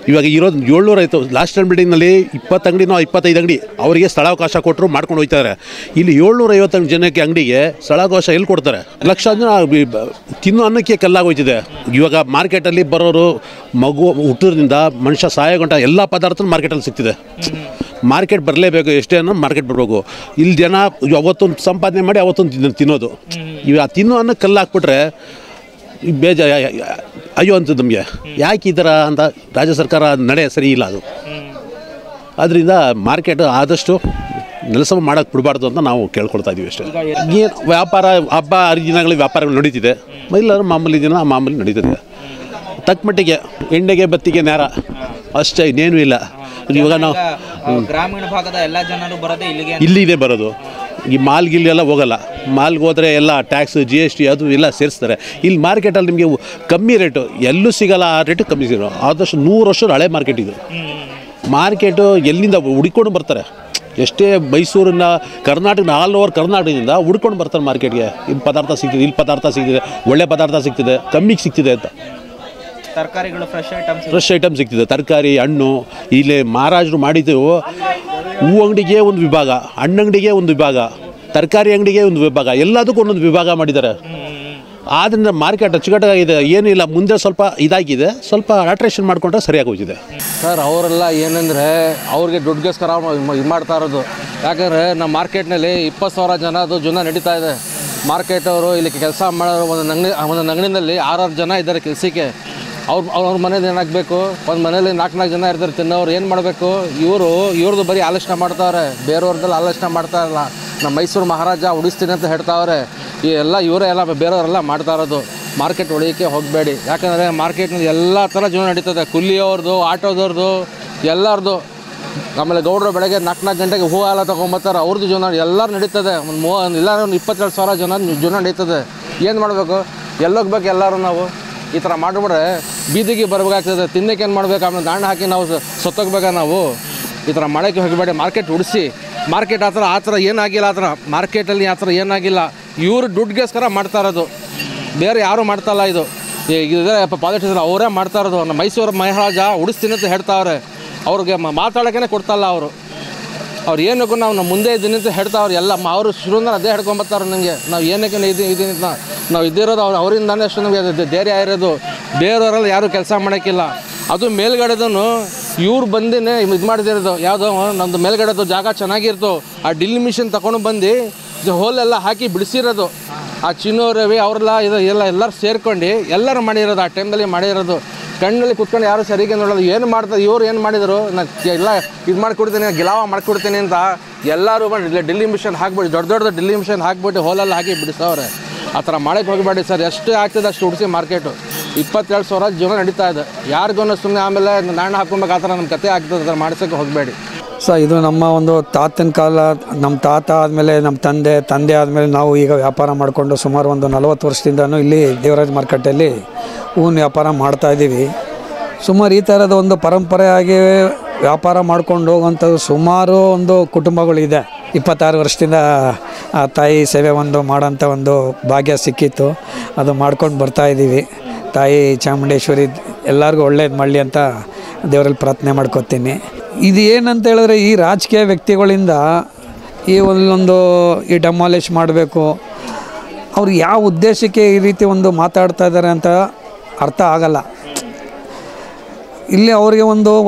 ಇವಾಗ ಇರೋದು 700 ಆಯಿತು. ಲಾಸ್ಟ್ ಟೈಮ್ ಬಿಲ್ಡಿಂಗ್ನಲ್ಲಿ 20 ಅಂಗಡಿನೋ 25 ಅಂಗಡಿ ಅವರಿಗೆ ಸ್ಥಳಾವಕಾಶ ಕೊಟ್ಟರು ಮಾಡ್ಕೊಂಡು ಹೋಗ್ತಾರೆ. ಇಲ್ಲಿ 750 ಜನಕ್ಕೆ ಅಂಗಡಿಗೆ ಸ್ಥಳಾವಕಾಶ ಎಲ್ಲಿ ಕೊಡ್ತಾರೆ? ಲಕ್ಷ ಜನ ತಿನ್ನೋ ಅನ್ನಕ್ಕೆ ಕಲ್ಲಾಗೋಯ್ತಿದೆ. ಇವಾಗ ಮಾರ್ಕೆಟಲ್ಲಿ ಬರೋರು ಮಗು ಹುಟ್ಟೋದ್ರಿಂದ ಮನುಷ್ಯ ಸಾಯೋಗಂಟ ಎಲ್ಲ ಪದಾರ್ಥನೂ ಮಾರ್ಕೆಟಲ್ಲಿ ಸಿಗ್ತಿದೆ. ಮಾರ್ಕೆಟ್ ಬರಲೇಬೇಕು, ಎಷ್ಟೇ ಅನ್ನೋ ಮಾರ್ಕೆಟ್ ಬರಬೇಕು. ಇಲ್ಲಿ ಜನ ಅವತ್ತೊಂದು ಸಂಪಾದನೆ ಮಾಡಿ ಅವತ್ತೊಂದು ತಿನ್ನೋದು. ಇವಾಗ ತಿನ್ನೋ ಅನ್ನಕ್ಕೆ ಕಲ್ಲು ಹಾಕ್ಬಿಟ್ರೆ ಅಯ್ಯೋ ಅಂತ ನಮಗೆ. ಯಾಕೆ ಈ ಥರ ಅಂತ ರಾಜ್ಯ ಸರ್ಕಾರ ನಡೆ ಸರಿ ಇಲ್ಲ ಅದು. ಅದರಿಂದ ಮಾರ್ಕೆಟ್ ಆದಷ್ಟು ನೆಲಸಮ ಮಾಡೋಕ್ಕೆ ಬಿಡಬಾರ್ದು ಅಂತ ನಾವು ಕೇಳ್ಕೊಳ್ತಾ ಇದ್ದೀವಿ ಅಷ್ಟೇ. ಏನು ವ್ಯಾಪಾರ ಹಬ್ಬ ಹರಿದಿನಗಳಲ್ಲಿ ವ್ಯಾಪಾರಗಳು ನಡೀತಿದೆ, ಎಲ್ಲರೂ ಮಾಮೂಲಿ ದಿನ ಮಾಮೂಲಿ ನಡೀತದೆ. ತಕ್ಕ ಮಟ್ಟಿಗೆ ಎಣ್ಣೆಗೆ ಬತ್ತಿಗೆ ನೇರ ಅಷ್ಟೇ, ಇನ್ನೇನು ಇಲ್ಲ. ಇವಾಗ ನಾವು ಗ್ರಾಮೀಣ ಭಾಗದ ಎಲ್ಲ ಜನರು ಬರೋದೇ ಇಲ್ಲಿದೆ ಬರೋದು. ಈ ಮಾಲ್ಗಿಲ್ಲೆಲ್ಲ ಹೋಗಲ್ಲ. ಮಾಲ್ಗೆ ಹೋದರೆ ಎಲ್ಲ ಟ್ಯಾಕ್ಸ್ GST ಅದು ಎಲ್ಲ ಸೇರಿಸ್ತಾರೆ. ಇಲ್ಲಿ ಮಾರ್ಕೆಟಲ್ಲಿ ನಿಮಗೆ ಕಮ್ಮಿ ರೇಟು ಎಲ್ಲೂ ಸಿಗೋಲ್ಲ, ಆ ರೇಟು ಕಮ್ಮಿ ಸಿಗೋ. ಆದಷ್ಟು 100 ವರ್ಷದ ಹಳೆ ಮಾರ್ಕೆಟ್ ಇದು. ಮಾರ್ಕೆಟು ಎಲ್ಲಿಂದ ಹುಡ್ಕೊಂಡು ಬರ್ತಾರೆ, ಎಷ್ಟೇ ಮೈಸೂರಿನ ಕರ್ನಾಟಕ ಆಲ್ ಓವರ್ ಕರ್ನಾಟಕದಿಂದ ಹುಡ್ಕೊಂಡು ಬರ್ತಾರೆ ಮಾರ್ಕೆಟ್ಗೆ. ಇಲ್ಲಿ ಪದಾರ್ಥ ಸಿಗ್ತಿದೆ, ಇಲ್ಲಿ ಪದಾರ್ಥ ಸಿಗ್ತಿದೆ, ಒಳ್ಳೆ ಪದಾರ್ಥ ಸಿಗ್ತಿದೆ, ಕಮ್ಮಿಗೆ ಸಿಗ್ತಿದೆ ಅಂತ. ತರಕಾರಿಗಳು ಫ್ರೆಶ್ ಐಟಮ್ ಸಿಗ್ತಿದೆ, ತರಕಾರಿ ಹಣ್ಣು. ಇಲ್ಲಿ ಮಹಾರಾಜರು ಮಾಡಿದ್ದು ಹೂ ಅಂಗಡಿಗೆ ಒಂದು ವಿಭಾಗ, ಹಣ್ಣು ಅಂಗಡಿಗೆ ಒಂದು ವಿಭಾಗ, ತರಕಾರಿ ಅಂಗಡಿಗೆ ಒಂದು ವಿಭಾಗ, ಎಲ್ಲದಕ್ಕೂ ಒಂದೊಂದು ವಿಭಾಗ ಮಾಡಿದ್ದಾರೆ. ಆದ್ದರಿಂದ ಮಾರ್ಕೆಟ್ ಅಚ್ಚುಕಟ್ಟಾಗಿದೆ, ಏನಿಲ್ಲ. ಮುಂದೆ ಸ್ವಲ್ಪ ಇದಾಗಿದೆ, ಸ್ವಲ್ಪ ಆಲ್ಟ್ರೇಷನ್ ಮಾಡಿಕೊಂಡ್ರೆ ಸರಿಯಾಗಿ ಹೋಗಿದೆ ಸರ್. ಅವರೆಲ್ಲ ಏನಂದರೆ ಅವ್ರಿಗೆ ದುಡ್ಡುಗೋಸ್ಕರ ಇದು ಮಾಡ್ತಾ ಇರೋದು. ಯಾಕಂದರೆ ನಮ್ಮ ಮಾರ್ಕೆಟ್ನಲ್ಲಿ 20,000 ಜನದು ಜೀವನ ನಡೀತಾ ಇದೆ. ಮಾರ್ಕೆಟ್ ಅವರು ಇಲ್ಲಿ ಕೆಲಸ ಮಾಡೋರು ಒಂದೊಂದು ಅಂಗಡಿನಲ್ಲಿ 6 ಜನ ಇದ್ದಾರೆ ಕೆಲಸಕ್ಕೆ. ಅವ್ರ ಮನೇಲಿ ಏನಾಗಬೇಕು? ಒಂದು ಮನೇಲಿ 4 ಜನ ಇರ್ತಾರೆ ತಿನ್ನೋರು. ಏನು ಮಾಡಬೇಕು? ಇವ್ರದ್ದು ಬರೀ ಆಲೋಚನೆ ಮಾಡ್ತಾವ್ರೆ, ಬೇರೆಯವ್ರದ್ದೆಲ್ಲ ಆಲೋಚನೆ ಮಾಡ್ತಾ ಇಲ್ಲ. ನಮ್ಮ ಮೈಸೂರು ಮಹಾರಾಜ ಉಳಿಸ್ತೀನಿ ಅಂತ ಹೇಳ್ತಾವ್ರೆ. ಈ ಎಲ್ಲ ಇವರೆಲ್ಲ ಬೇರೆಯವರೆಲ್ಲ ಮಾಡ್ತಾ ಇರೋದು. ಮಾರ್ಕೆಟ್ ಹೊಡೆಯೋಕ್ಕೆ ಹೋಗಬೇಡಿ. ಯಾಕಂದರೆ ಮಾರ್ಕೆಟ್ನಲ್ಲಿ ಎಲ್ಲ ಥರ ಜೀವನ ನಡೀತದೆ. ಕೂಲಿಯವ್ರದ್ದು, ಆಟೋದವ್ರದ್ದು, ಎಲ್ಲರದು. ಆಮೇಲೆ ಗೌಡರು ಬೆಳಗ್ಗೆ 4 ಗಂಟೆಗೆ ಹೂ ಎಲ್ಲ ತೊಗೊಂಬರ್ತಾರೆ, ಅವ್ರದ್ದು ಜೀವನ ಎಲ್ಲರೂ ನಡೀತದೆ. ಎಲ್ಲರೂ 22,000 ಜನ ಜೀವನ ನಡೀತದೆ. ಏನು ಮಾಡಬೇಕು? ಎಲ್ಲೋಗ್ಬೇಕು ಎಲ್ಲರೂ ನಾವು? ಈ ಥರ ಮಾಡಿಬಿಟ್ರೆ ಬೀದಿಗೆ ಬರಬೇಕಾಗ್ತದೆ. ತಿನ್ನಕ್ಕೆ ಏನು ಮಾಡಬೇಕು? ಆಮೇಲೆ ದಾಂಡ ಹಾಕಿ ನಾವು ಸತ್ತೋಗ್ಬೇಕಾ ನಾವು? ಈ ಥರ ಮಾಡೋಕ್ಕೆ ಹೋಗಬೇಡಿ. ಮಾರ್ಕೆಟ್ ಉಡಿಸಿ. ಮಾರ್ಕೆಟ್ ಆ ಥರ ಏನಾಗಿಲ್ಲ. ಆ ಥರ ಮಾರ್ಕೆಟಲ್ಲಿ ಆ ಥರ ಏನಾಗಿಲ್ಲ. ಇವರು ದುಡ್ಡುಗೋಸ್ಕರ ಮಾಡ್ತಾ ಇರೋದು, ಬೇರೆ ಯಾರೂ ಮಾಡ್ತಾಯಿಲ್ಲ. ಇದು ಇದೆ ಪಾಲಿಟಿಕ್ಸ್ ಅವರೇ ಮಾಡ್ತಾ ಇರೋದು. ನಮ್ಮ ಮೈಸೂರು ಮಹಾರಾಜ ಉಡಿಸ್ತೀನಿ ಅಂತ ಹೇಳ್ತಾವ್ರೆ. ಅವ್ರಿಗೆ ಮಾತಾಡೋಕ್ಕೇ ಕೊಡ್ತಾಯಿಲ್ಲ ಅವರು. ಅವ್ರು ಏನಕ್ಕೂ ನಾವು ಮುಂದೆ ಇದ್ದೀನಿ ಅಂತ ಹೇಳ್ತಾವ್ರು ಎಲ್ಲ ಅವರು ಶುರುವಿಂದ ಅದೇ ಹೇಳ್ಕೊಂಬರ್ತಾರೆ ನನಗೆ ನಾವು ಏನಕ್ಕೆ ಇದೀನಿ ಅಂತ ನಾವು ಇದ್ದಿರೋದು ಅವರಿಂದಾನೇ ಅಷ್ಟು ನಮಗೆ ಧೈರ್ಯ ಇರೋದು. ಬೇರೆಯವರೆಲ್ಲ ಯಾರೂ ಕೆಲಸ ಮಾಡೋಕ್ಕಿಲ್ಲ. ಅದು ಮೇಲ್ಗಡೆದೂ ಇವ್ರು ಬಂದೇ ಇದು ಮಾಡ್ತಿರೋದು. ಯಾವುದೋ ನಮ್ಮದು ಮೇಲ್ಗಡೆದು ಜಾಗ ಚೆನ್ನಾಗಿರ್ತು, ಆ ಡ್ರಿಲ್ ಮಿಷಿನ್ ತಗೊಂಡು ಬಂದು ಹೋಲೆಲ್ಲ ಹಾಕಿ ಬಿಡಿಸಿರೋದು. ಆ ಚಿನ್ನು ರವಿ ಅವರೆಲ್ಲ ಎಲ್ಲರೂ ಸೇರ್ಕೊಂಡು ಎಲ್ಲರೂ ಮಾಡಿರೋದು, ಆ ಟೈಮ್ದಲ್ಲಿ ಮಾಡಿರೋದು. ಕಣ್ಣಲ್ಲಿ ಕುತ್ಕೊಂಡು ಯಾರು ಸರಿಗೆ ನೋಡೋದು. ಏನು ಮಾಡ್ತಾರೆ ಇವ್ರು, ಏನು ಮಾಡಿದರು, ನಾನು ಎಲ್ಲ ಇದು ಮಾಡಿಕೊಡ್ತೀನಿ, ಗಿಲಾವ ಮಾಡಿಕೊಡ್ತೀನಿ ಅಂತ ಎಲ್ಲರೂ ಬಂದು ಡ್ರಿಲ್ಲಿಂಗ್ ಮಿಷನ್ ಹಾಕ್ಬಿಟ್ಟು ದೊಡ್ಡ ಡ್ರಿಲ್ಲಿಂಗ್ ಮಿಷನ್ ಹಾಕ್ಬಿಟ್ಟು ಹೋಲೆಲ್ಲ ಹಾಕಿ ಬಿಡಿಸೋರೆ. ಆ ಥರ ಮಾಡೋಕ್ಕೆ ಹೋಗಬೇಡಿ ಸರ್. ಎಷ್ಟು ಆಗ್ತದೆ ಅಷ್ಟು ಉಡಿಸಿ ಮಾರ್ಕೆಟು. 22,000 ಜೀವನ ನಡೀತಾ ಇದೆ. ಯಾರಿಗೂ ಸುಮ್ಮನೆ ಆಮೇಲೆ ನಾಣ್ಯ ಹಾಕ್ಕೊಬೇಕು ಆ ಥರ ನಮ್ಮ ಕತೆ ಆಗ್ತದೆ. ಆ ಥರ ಮಾಡ್ಸೋಕ್ಕೆ ಹೋಗಬೇಡಿ ಸರ್. ಇದು ನಮ್ಮ ಒಂದು ತಾತನ ಕಾಲ, ನಮ್ಮ ತಾತ ಆದಮೇಲೆ ನಮ್ಮ ತಂದೆ ಆದಮೇಲೆ ನಾವು ಈಗ ವ್ಯಾಪಾರ ಮಾಡಿಕೊಂಡು ಸುಮಾರು ಒಂದು 40 ವರ್ಷದಿಂದನೂ ಇಲ್ಲಿ ದೇವರಾಜ್ ಮಾರ್ಕೆಟಲ್ಲಿ ಹೂವಿನ ವ್ಯಾಪಾರ ಮಾಡ್ತಾಯಿದ್ದೀವಿ. ಸುಮಾರು ಈ ಥರದ ಒಂದು ಪರಂಪರೆಯಾಗಿ ವ್ಯಾಪಾರ ಮಾಡ್ಕೊಂಡು ಹೋಗುವಂಥದ್ದು ಸುಮಾರು ಒಂದು ಕುಟುಂಬಗಳಿದೆ. 26 ವರ್ಷದಿಂದ ಆ ತಾಯಿ ಸೇವೆ ಒಂದು ಮಾಡೋಂಥ ಒಂದು ಭಾಗ್ಯ ಸಿಕ್ಕಿತ್ತು. ಅದು ಮಾಡ್ಕೊಂಡು ಬರ್ತಾಯಿದ್ದೀವಿ. ತಾಯಿ ಚಾಮುಂಡೇಶ್ವರಿ ಎಲ್ಲರಿಗೂ ಒಳ್ಳೇದು ಮಾಡಲಿ ಅಂತ ದೇವರಲ್ಲಿ ಪ್ರಾರ್ಥನೆ ಮಾಡ್ಕೊತೀನಿ. ಇದು ಏನಂತ ಹೇಳಿದ್ರೆ, ಈ ರಾಜಕೀಯ ವ್ಯಕ್ತಿಗಳಿಂದ ಈ ಡೆಮಾಲಿಷ್ ಮಾಡಬೇಕು, ಅವ್ರು ಯಾವ ಉದ್ದೇಶಕ್ಕೆ ಈ ರೀತಿ ಒಂದು ಮಾತಾಡ್ತಾ ಇದ್ದಾರೆ ಅಂತ ಅರ್ಥ ಆಗಲ್ಲ. ಇಲ್ಲಿ ಅವರಿಗೆ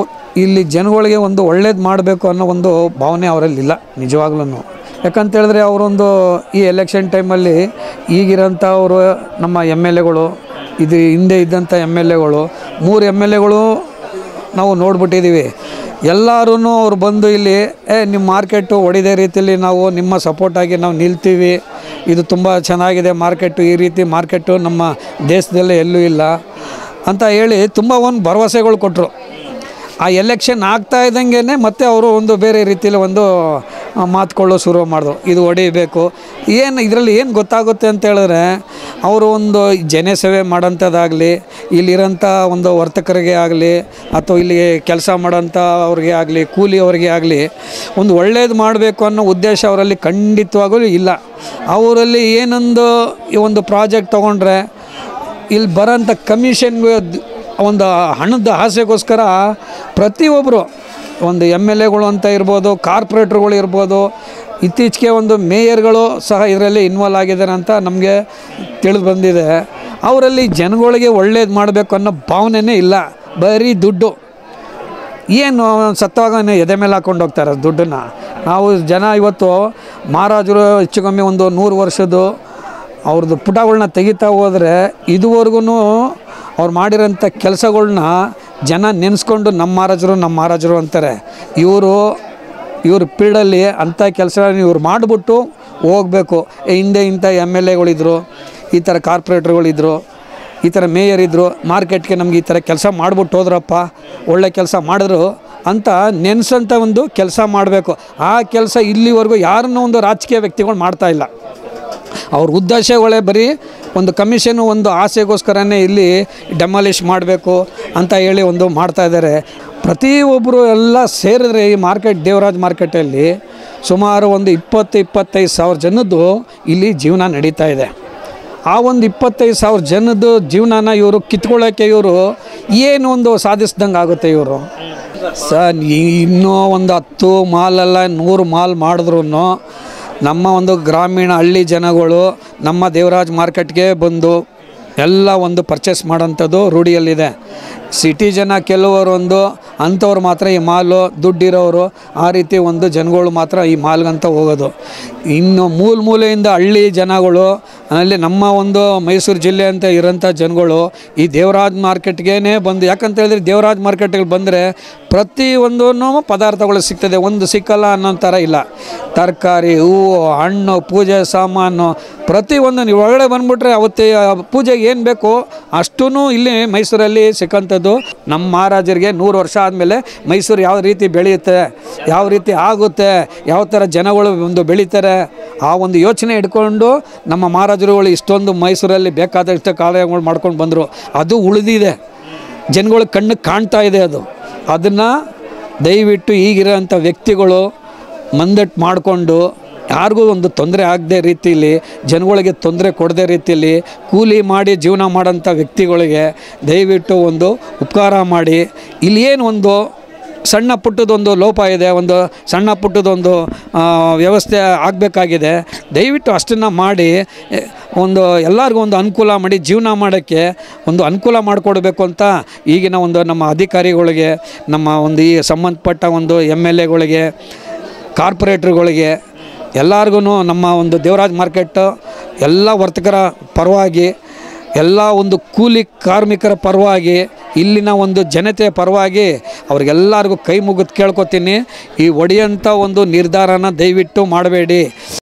ಇಲ್ಲಿ ಜನಗಳಿಗೆ ಒಂದು ಒಳ್ಳೇದು ಮಾಡಬೇಕು ಅನ್ನೋ ಒಂದು ಭಾವನೆ ಅವರಲ್ಲಿಲ್ಲ ನಿಜವಾಗ್ಲೂ. ಯಾಕಂತೇಳಿದ್ರೆ ಅವರೊಂದು ಈ ಎಲೆಕ್ಷನ್ ಟೈಮಲ್ಲಿ ಈಗಿರೋಂಥ ಅವರು ನಮ್ಮ MLAಗಳು, ಇದು ಹಿಂದೆ ಇದ್ದಂಥ MLAಗಳು 3 MLAಗಳು ನಾವು ನೋಡ್ಬಿಟ್ಟಿದ್ದೀವಿ. ಎಲ್ಲರೂ ಅವ್ರು ಬಂದು ಇಲ್ಲಿ ನಿಮ್ಮ ಮಾರ್ಕೆಟು ಹೊಡಿದೇ ರೀತಿಯಲ್ಲಿ ನಾವು ನಿಮ್ಮ ಸಪೋರ್ಟಾಗಿ ನಾವು ನಿಲ್ತೀವಿ, ಇದು ತುಂಬ ಚೆನ್ನಾಗಿದೆ ಮಾರ್ಕೆಟು, ಈ ರೀತಿ ಮಾರ್ಕೆಟು ನಮ್ಮ ದೇಶದಲ್ಲೇ ಎಲ್ಲೂ ಇಲ್ಲ ಅಂತ ಹೇಳಿ ತುಂಬ ಒಂದು ಭರವಸೆಗಳು ಕೊಟ್ಟರು. ಆ ಎಲೆಕ್ಷನ್ ಆಗ್ತಾ ಇದ್ದಂಗೆ ಮತ್ತೆ ಅವರು ಒಂದು ಬೇರೆ ರೀತಿಯಲ್ಲಿ ಒಂದು ಮಾತುಕೊಳ್ಳೋ ಶುರು ಮಾಡಿದ್ರು, ಇದು ಹೊಡಿಬೇಕು. ಇದರಲ್ಲಿ ಏನು ಗೊತ್ತಾಗುತ್ತೆ ಅಂತ ಹೇಳಿದ್ರೆ, ಅವರು ಒಂದು ಜನಸೇವೆ ಮಾಡೋಂಥದ್ದಾಗಲಿ, ಇಲ್ಲಿರೋಂಥ ಒಂದು ವರ್ತಕರಿಗೆ ಆಗಲಿ ಅಥವಾ ಇಲ್ಲಿ ಕೆಲಸ ಮಾಡೋಂಥ ಅವ್ರಿಗೆ ಆಗಲಿ, ಕೂಲಿಯವ್ರಿಗೆ ಆಗಲಿ ಒಂದು ಒಳ್ಳೇದು ಮಾಡಬೇಕು ಅನ್ನೋ ಉದ್ದೇಶ ಅವರಲ್ಲಿ ಖಂಡಿತವಾಗಲೂ ಇಲ್ಲ. ಅವರಲ್ಲಿ ಒಂದು ಪ್ರಾಜೆಕ್ಟ್ ತೊಗೊಂಡ್ರೆ ಇಲ್ಲಿ ಬರೋಂಥ ಕಮಿಷನ್ಗೆ ಒಂದು ಹಣದ ಆಸೆಗೋಸ್ಕರ ಪ್ರತಿಯೊಬ್ಬರು ಒಂದು MLAಗಳು ಅಂತ ಇರ್ಬೋದು, ಕಾರ್ಪೊರೇಟ್ರುಗಳು ಇರ್ಬೋದು, ಇತ್ತೀಚೆಗೆ ಒಂದು ಮೇಯರ್ಗಳು ಸಹ ಇದರಲ್ಲಿ ಇನ್ವಾಲ್ವ್ ಆಗಿದ್ದಾರೆ ಅಂತ ನಮಗೆ ತಿಳಿದು ಬಂದಿದೆ. ಅವರಲ್ಲಿ ಜನಗಳಿಗೆ ಒಳ್ಳೇದು ಮಾಡಬೇಕು ಅನ್ನೋ ಭಾವನೆಯೇ ಇಲ್ಲ, ಬರೀ ದುಡ್ಡು. ಏನು ಸತ್ತವಾಗ ಎದೆ ಮೇಲೆ ಹಾಕ್ಕೊಂಡು ಹೋಗ್ತಾರೆ ದುಡ್ಡನ್ನು. ನಾವು ಜನ ಇವತ್ತು ಮಹಾರಾಜರು ಹೆಚ್ಚು ಕಮ್ಮಿ ಒಂದು 100 ವರ್ಷದ್ದು ಅವ್ರದ್ದು ಪುಟಗಳನ್ನ ತೆಗಿತಾ ಹೋದರೆ ಇದುವರೆಗೂ ಅವ್ರು ಮಾಡಿರೋಂಥ ಕೆಲಸಗಳ್ನ ಜನ ನೆನೆಸ್ಕೊಂಡು ನಮ್ಮ ಮಹಾರಾಜರು ಅಂತಾರೆ. ಇವರು ಪೀಡಲ್ಲಿ ಅಂಥ ಕೆಲಸ ಇವ್ರು ಮಾಡಿಬಿಟ್ಟು ಹೋಗಬೇಕು. ಹಿಂದೆ ಇಂಥ MLAಗಳಿದ್ರು, ಈ ಥರ ಕಾರ್ಪೊರೇಟ್ರುಗಳಿದ್ರು, ಈ ಥರ ಮೇಯರ್ ಇದ್ದರು, ಮಾರ್ಕೆಟ್ಗೆ ನಮ್ಗೆ ಈ ಥರ ಕೆಲಸ ಮಾಡಿಬಿಟ್ಟು ಹೋದ್ರಪ್ಪ, ಒಳ್ಳೆ ಕೆಲಸ ಮಾಡಿದ್ರು ಅಂತ ನೆನೆಸೋಂಥ ಒಂದು ಕೆಲಸ ಮಾಡಬೇಕು. ಆ ಕೆಲಸ ಇಲ್ಲಿವರೆಗೂ ಯಾರನ್ನೂ ಒಂದು ರಾಜಕೀಯ ವ್ಯಕ್ತಿಗಳು ಮಾಡ್ತಾಯಿಲ್ಲ. ಅವ್ರ ಉದ್ದೇಶಗಳೇ ಬರೀ ಒಂದು ಕಮಿಷನು, ಒಂದು ಆಸೆಗೋಸ್ಕರನೇ ಇಲ್ಲಿ ಡೆಮಾಲಿಷ್ ಮಾಡಬೇಕು ಅಂತ ಹೇಳಿ ಒಂದು ಮಾಡ್ತಾಯಿದ್ದಾರೆ. ಪ್ರತಿಯೊಬ್ಬರು ಎಲ್ಲ ಸೇರಿದ್ರೆ ಈ ದೇವರಾಜ್ ಮಾರ್ಕೆಟಲ್ಲಿ ಸುಮಾರು ಒಂದು 20-25 ಸಾವಿರ ಜನದ್ದು ಇಲ್ಲಿ ಜೀವನ ನಡೀತಾ ಇದೆ. ಆ ಒಂದು 25 ಸಾವಿರ ಜನದ ಜೀವನನ ಇವರು ಕಿತ್ಕೊಳ್ಳೋಕ್ಕೆ ಇವರು ಏನು ಒಂದು ಸಾಧಿಸ್ದಂಗೆ ಆಗುತ್ತೆ. ಇವರು ಸರ್ ಇನ್ನೂ ಒಂದು 10 ಮಾಲಲ್ಲ 100 ಮಾಲ್ ಮಾಡಿದ್ರು ನಮ್ಮ ಒಂದು ಗ್ರಾಮೀಣ ಹಳ್ಳಿ ಜನಗಳು ನಮ್ಮ ದೇವರಾಜ್ ಮಾರ್ಕೆಟ್ಗೆ ಬಂದು ಎಲ್ಲ ಒಂದು ಪರ್ಚೇಸ್ ಮಾಡೋಂಥದ್ದು ರೂಢಿಯಲ್ಲಿದೆ. ಸಿಟಿ ಜನ ಕೆಲವರು ಅಂಥವ್ರು ಮಾತ್ರ ಈ ಮಾಲು, ದುಡ್ಡಿರೋರು ಆ ರೀತಿ ಒಂದು ಜನಗಳು ಮಾತ್ರ ಈ ಮಾಲ್ಗಂತ ಹೋಗೋದು. ಇನ್ನು ಮೂಲೆಯಿಂದ ಹಳ್ಳಿ ಜನಗಳು, ಅಲ್ಲಿ ನಮ್ಮ ಒಂದು ಮೈಸೂರು ಜಿಲ್ಲೆ ಅಂತ ಇರೋಂಥ ಜನಗಳು ಈ ದೇವರಾಜ್ ಮಾರ್ಕೆಟ್ಗೇ ಬಂದು, ಯಾಕಂತ ಹೇಳಿದ್ರೆ ದೇವರಾಜ್ ಮಾರ್ಕೆಟ್ಗೆ ಬಂದರೆ ಪ್ರತಿಯೊಂದು ಪದಾರ್ಥಗಳು ಸಿಗ್ತದೆ, ಒಂದು ಸಿಕ್ಕಲ್ಲ ಅನ್ನೋ ಥರ ಇಲ್ಲ. ತರಕಾರಿ, ಹೂವು, ಹಣ್ಣು, ಪೂಜೆ ಸಾಮಾನು ಪ್ರತಿಯೊಂದು ನೀವು ಒಳಗಡೆ ಬಂದುಬಿಟ್ರೆ ಅವತ್ತೇ ಪೂಜೆಗೆ ಏನು ಬೇಕು ಅಷ್ಟೂ ಇಲ್ಲಿ ಮೈಸೂರಲ್ಲಿ ಸಿಕ್ಕಂಥದ್ದು. ನಮ್ಮ ಮಹಾರಾಜರಿಗೆ 100 ವರ್ಷ ಆದಮೇಲೆ ಮೈಸೂರು ಯಾವ ರೀತಿ ಬೆಳೆಯುತ್ತೆ, ಯಾವ ರೀತಿ ಆಗುತ್ತೆ, ಯಾವ ಥರ ಜನಗಳು ಒಂದು ಬೆಳೀತಾರೆ, ಆ ಒಂದು ಯೋಚನೆ ಇಟ್ಕೊಂಡು ನಮ್ಮ ಮಹಾರಾಜರುಗಳು ಇಷ್ಟೊಂದು ಮೈಸೂರಲ್ಲಿ ಬೇಕಾದಷ್ಟು ಕಾರ್ಯಗಳು ಮಾಡ್ಕೊಂಡು ಬಂದರು. ಅದು ಉಳಿದಿದೆ, ಜನಗಳ ಕಣ್ಣಿಗೆ ಕಾಣ್ತಾ ಇದೆ. ಅದನ್ನು ದಯವಿಟ್ಟು ಈಗಿರೋಂಥ ವ್ಯಕ್ತಿಗಳು ಮಂದಟ್ಟು ಮಾಡಿಕೊಂಡು ಯಾರಿಗೂ ಒಂದು ತೊಂದರೆ ಆಗದೆ ರೀತಿಯಲ್ಲಿ, ಜನಗಳಿಗೆ ತೊಂದರೆ ಕೊಡದೆ ರೀತಿಯಲ್ಲಿ ಕೂಲಿ ಮಾಡಿ ಜೀವನ ಮಾಡೋಂಥ ವ್ಯಕ್ತಿಗಳಿಗೆ ದಯವಿಟ್ಟು ಒಂದು ಉಪಕಾರ ಮಾಡಿ ಇಲ್ಲಿ ಏನು ಒಂದು ಸಣ್ಣ ಪುಟ್ಟದೊಂದು ಲೋಪ ಇದೆ, ಒಂದು ಸಣ್ಣ ಪುಟ್ಟದೊಂದು ವ್ಯವಸ್ಥೆ ಆಗಬೇಕಾಗಿದೆ. ದಯವಿಟ್ಟು ಅಷ್ಟನ್ನು ಮಾಡಿ ಒಂದು ಎಲ್ಲರಿಗೂ ಒಂದು ಅನುಕೂಲ ಮಾಡಿ ಜೀವನ ಮಾಡೋಕ್ಕೆ ಒಂದು ಅನುಕೂಲ ಮಾಡಿಕೊಡ್ಬೇಕು ಅಂತ ಈಗಿನ ಒಂದು ನಮ್ಮ ಅಧಿಕಾರಿಗಳಿಗೆ, ನಮ್ಮ ಒಂದು ಈ ಸಂಬಂಧಪಟ್ಟ ಒಂದು MLAಗಳಿಗೆ, ಕಾರ್ಪೊರೇಟ್ರುಗಳಿಗೆ ಎಲ್ಲರಿಗೂ ನಮ್ಮ ಒಂದು ದೇವರಾಜ್ ಮಾರ್ಕೆಟ್ ಎಲ್ಲ ವರ್ತಕರ ಪರವಾಗಿ, ಎಲ್ಲ ಒಂದು ಕೂಲಿ ಕಾರ್ಮಿಕರ ಪರವಾಗಿ, ಇಲ್ಲಿನ ಒಂದು ಜನತೆಯ ಪರವಾಗಿ ಅವ್ರಿಗೆಲ್ಲರಿಗೂ ಕೈ ಮುಗಿದು ಕೇಳ್ಕೊತೀನಿ, ಈ ಒಡೆಯಂಥ ಒಂದು ನಿರ್ಧಾರನ ದಯವಿಟ್ಟು ಮಾಡಬೇಡಿ.